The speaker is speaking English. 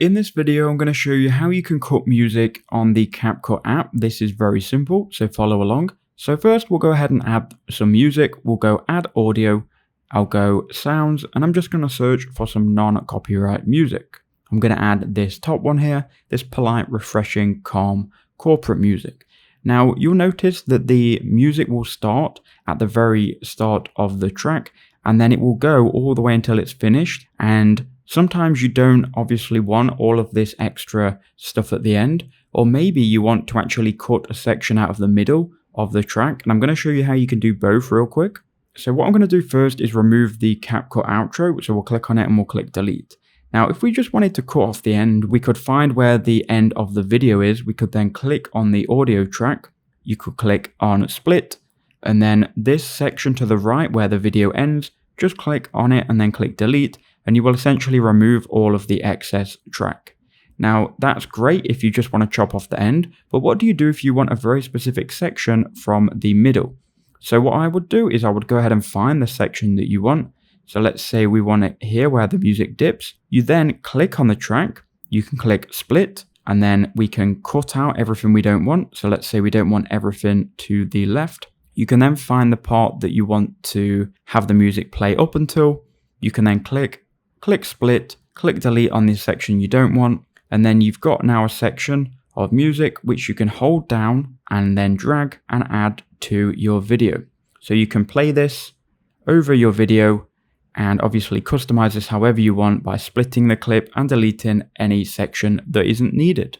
In this video, I'm going to show you how you can cut music on the CapCut app. This is very simple, so follow along. So first we'll go ahead and add some music. We'll go add audio. I'll go sounds, and I'm just going to search for some non-copyright music. I'm going to add this top one here, this polite, refreshing, calm, corporate music. Now you'll notice that the music will start at the very start of the track, and then it will go all the way until it's finished. And sometimes you don't obviously want all of this extra stuff at the end, or maybe you want to actually cut a section out of the middle of the track. And I'm going to show you how you can do both real quick. So what I'm going to do first is remove the CapCut outro. So we'll click on it and we'll click delete. Now, if we just wanted to cut off the end, we could find where the end of the video is. We could then click on the audio track. You could click on split, and then this section to the right where the video ends, just click on it and then click delete, and you will essentially remove all of the excess track. Now, that's great if you just want to chop off the end, but what do you do if you want a very specific section from the middle? So what I would do is I would go ahead and find the section that you want. So let's say we want it here where the music dips. You then click on the track, you can click split, and then we can cut out everything we don't want. So let's say we don't want everything to the left. You can then find the part that you want to have the music play up until. You can then click split, click delete on this section you don't want, and then you've got now a section of music which you can hold down and then drag and add to your video. So you can play this over your video and obviously customize this however you want by splitting the clip and deleting any section that isn't needed.